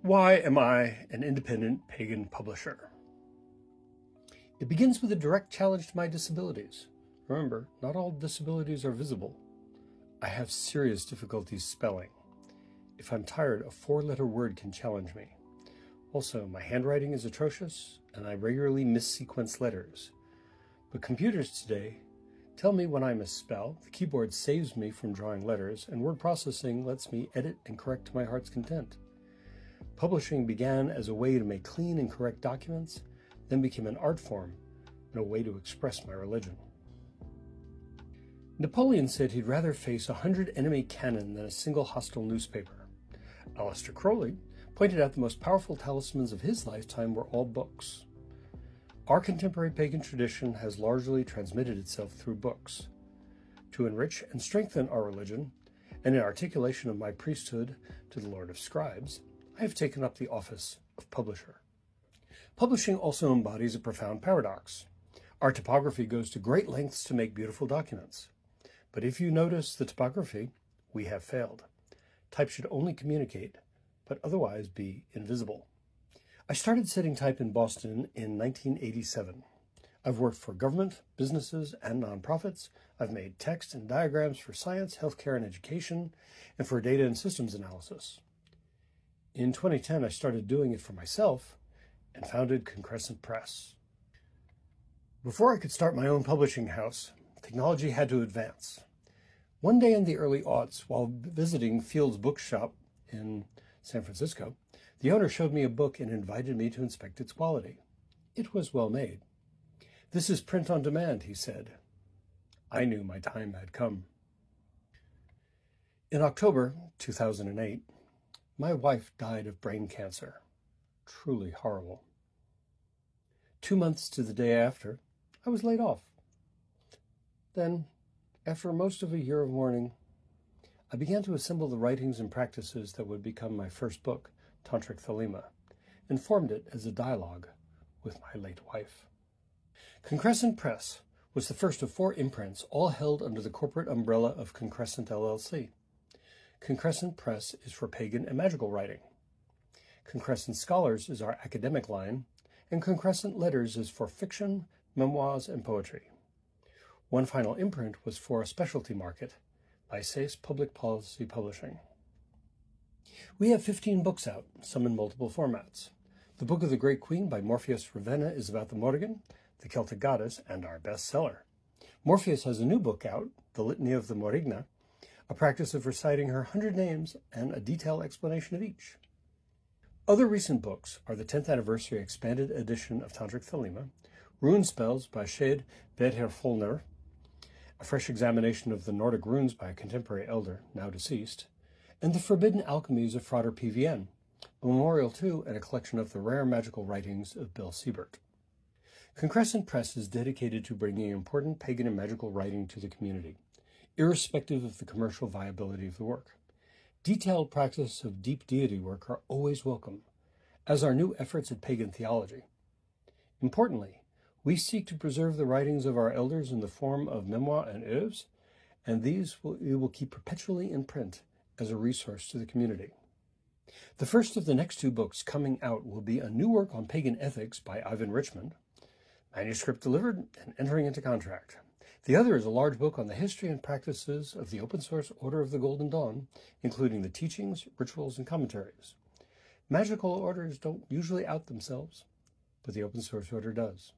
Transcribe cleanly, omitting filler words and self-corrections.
Why am I an independent pagan publisher? It begins with a direct challenge to my disabilities. Remember, not all disabilities are visible. I have serious difficulties spelling. If I'm tired, a 4-letter word can challenge me. Also, my handwriting is atrocious, and I regularly missequence letters. But computers today tell me when I misspell, the keyboard saves me from drawing letters, and word processing lets me edit and correct to my heart's content. Publishing began as a way to make clean and correct documents, then became an art form and a way to express my religion. Napoleon said he'd rather face 100 enemy cannon than a single hostile newspaper. Aleister Crowley pointed out the most powerful talismans of his lifetime were all books. Our contemporary pagan tradition has largely transmitted itself through books. To enrich and strengthen our religion, and in articulation of my priesthood to the Lord of Scribes, I have taken up the office of publisher. Publishing also embodies a profound paradox. Our typography goes to great lengths to make beautiful documents. But if you notice the typography, we have failed. Type should only communicate, but otherwise be invisible. I started setting type in Boston in 1987. I've worked for government, businesses, and nonprofits. I've made text and diagrams for science, healthcare, and education, and for data and systems analysis. In 2010, I started doing it for myself and founded Concrescent Press. Before I could start my own publishing house, technology had to advance. One day in the early aughts, while visiting Field's bookshop in San Francisco, the owner showed me a book and invited me to inspect its quality. It was well made. "This is print on demand," he said. I knew my time had come. In October 2008, my wife died of brain cancer. Truly horrible. 2 months to the day after, I was laid off. Then, after most of a year of mourning, I began to assemble the writings and practices that would become my first book, Tantric Thelema, and formed it as a dialogue with my late wife. Concrescent Press was the first of 4 imprints, all held under the corporate umbrella of Concrescent LLC. Concrescent Press is for pagan and magical writing. Concrescent Scholars is our academic line, and Concrescent Letters is for fiction, memoirs, and poetry. One final imprint was for a specialty market, Lysace Public Policy Publishing. We have 15 books out, some in multiple formats. The Book of the Great Queen by Morpheus Ravenna is about the Morrigan, the Celtic goddess, and our bestseller. Morpheus has a new book out, The Litany of the Morrigna, a practice of reciting her 100 names and a detailed explanation of each. Other recent books are the 10th anniversary expanded edition of Tantric Thelema, Rune Spells by Shed Vedher-Folner, a fresh examination of the Nordic runes by a contemporary elder, now deceased, and The Forbidden Alchemies of Frater PVN, a memorial to and a collection of the rare magical writings of Bill Siebert. Concrescent Press is dedicated to bringing important pagan and magical writing to the community, irrespective of the commercial viability of the work. Detailed practice of deep deity work are always welcome, as are new efforts at pagan theology. Importantly, we seek to preserve the writings of our elders in the form of memoir and oeuvres, and these we will keep perpetually in print as a resource to the community. The first of the next 2 books coming out will be a new work on pagan ethics by Ivan Richmond, manuscript delivered and entering into contract. The other is a large book on the history and practices of the open source Order of the Golden Dawn, including the teachings, rituals, and commentaries. Magical orders don't usually out themselves, but the open source order does.